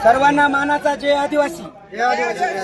सर्वांना मानाचा जय आदिवासी।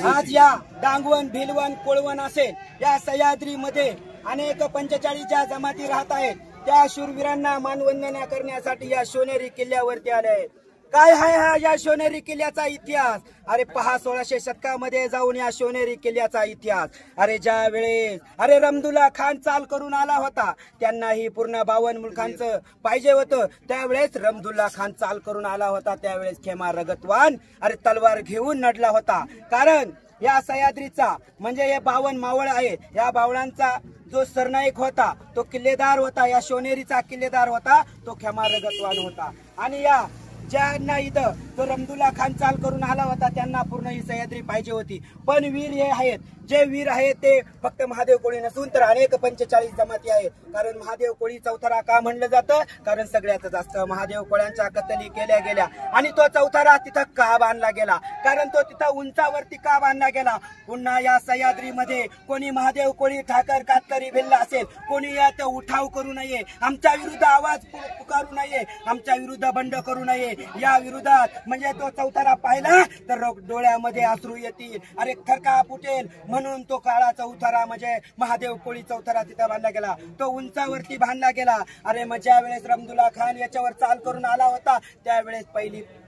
आज या डांगवन, भिलवण, कोळवण असेल या सह्याद्रीमध्ये अनेक 45 ज्या जमाती राहत आहेत त्या शूरवीरांना मानवंदना करण्यासाठी या शिवनेरी किल्ल्यावरती आले आहेत। काय आहे हा या शिवनेरी किल्ल्याचा इतिहास? अरे पहा 1600 शतकामध्ये जाऊन या शिवनेरी किल्ल्याचा इतिहास। अरे ज्या वेळेस रमदुल्ला खान चाल करून आला होता, त्यांनाही पूर्ण 52 मुलखांचं पाहिजे होतं, त्यावेळेस रमदुल्ला खान चाल करून आला होता, त्यावेळेस खेमा रगतवान तलवार घेऊन नडला होता। कारण या सह्याद्रीचा म्हणजे हे 52 मावळ आहे, या बावळांचा जो सरनाईक होता तो किल्लेदार होता, या शिवनेरीचा किल्लेदार होता तो खेमा रगतवान होता। आणि या ज्यांना इथं तो रमदुल्ला खान चाल करून आला होता त्यांना पूर्ण ही सह्याद्री पाहिजे होती। पण वीर हे आहेत, जे वीर आहेत ते फक्त महादेव कोळी नसून तर अनेक 45 जमाती आहेत। कारण महादेव कोळी चौथरा का म्हणलं जातं? कारण सगळ्यात जास्त महादेव कोळ्यांच्या कत्तली केल्या गेल्या आणि तो चौथरा तिथं का बांधला गेला? कारण तो तिथं उंचावरती का बांधला गेला? पुन्हा या सह्याद्रीमध्ये कोणी महादेव कोळी, ठाकर, कातकरी, भिल्ल असेल कोणी यात उठाव करू नये, आमच्या विरुद्ध आवाज पुकारू नये, आमच्या विरुद्ध बंड करू नये। या विरोधात म्हणजे तो चौथरा पाहिला तर डोळ्यामध्ये अश्रू येतील, अरे थरका फुटेल, म्हणून तो काळा चौथरा म्हणजे महादेव कोळी चौथरा तिथं बांधला गेला, तो उंचावरती बांधला गेला। अरे मग ज्या वेळेस रमदुल्ला खान याच्यावर चाल करून आला होता त्यावेळेस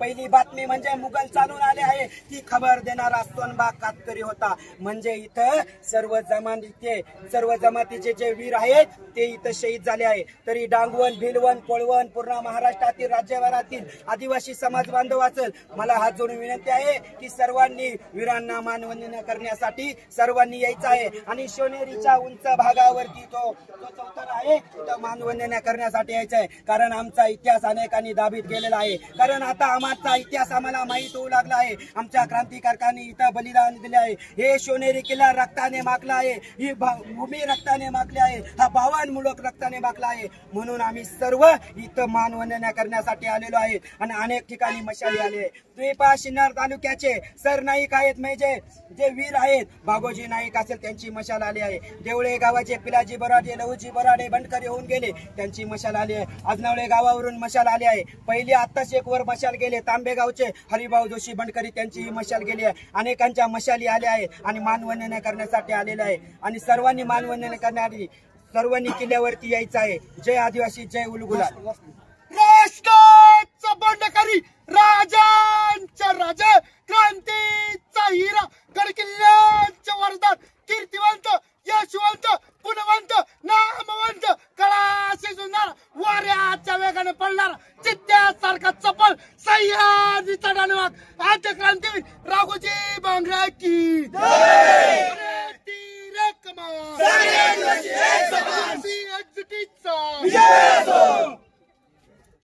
पहिली बातमी म्हणजे मुघल चालून आले आहे ती खबर देणारा सोनबाग कातकरी होता। म्हणजे इथं सर्व जमातीचे जे वीर आहेत ते इथं शहीद झाले आहे। तरी डांगवन, भिलवण, कोळवण पूर्ण महाराष्ट्रातील राज्यभरातील आदिवासी समाज बांधव असेल, मला हात जोडून विनंती आहे की सर्वांनी वीरांना मानवंदना करण्यासाठी सर्वांनी यायचं आहे आणि शिवनेरीच्या उंच भागावरती तो चौथरा आहे तो मानवंदना करण्यासाठी यायचं आहे। कारण आमचा इतिहास अनेकांनी दाबीत केलेला आहे, कारण आता आमचा इतिहास आम्हाला माहित होऊ लागला आहे। आमच्या क्रांतिकारकांनी इथं बलिदान दिले आहे, हे शिवनेरी किल्ला रक्ताने माखला आहे, ही भूमी रक्ताने माखली आहे, हा 52 मुलक रक्ताने माखला आहे। म्हणून आम्ही सर्व इथं मानवंदना करण्यासाठी आलेलो आहे आणि अनेक ठिकाणी मशाली आली आहे। तुम्ही पहा शिन्नर तालुक्याचे सरनाईक आहेत म्हणजे जे वीर आहेत, भागोजी नाईक असेल त्यांची मशाल आली आहे। देवळे गावाचे पिलाजी बराडे, लहूजी बराडे बंडकरी होऊन गेले त्यांची मशाल आली आहे। आजनावळे गावावरून मशाल आली आहे। पहिली आत्ताच एक वर मशाल गेले तांबेगावचे हरिभाऊ जोशी बंडकरी त्यांची मशाल गेली आहे। अनेकांच्या मशाली आल्या आहेत आणि मानवंदना करण्यासाठी आलेले आहे आणि सर्वांनी मानवंदना करण्यासाठी सर्वांनी किल्ल्यावरती यायचं आहे। जय आदिवासी, जय उलगुलाल। राष्ट्राचा बंडकरी, राजांचा राजा, क्रांतीचा हिरा, गडकिल्ल्यांचे वरदान, कीर्तिवंत, यशवंत, गुणवंत, नामवंत, कळाशी सुंदर, वाऱ्याच्या वेगाने पडणारा, चित्त्यासारखा चपल, सह्याद्रीचा डाणवाग, आद्य क्रांतीवीर राघोजी बांगरा की जय।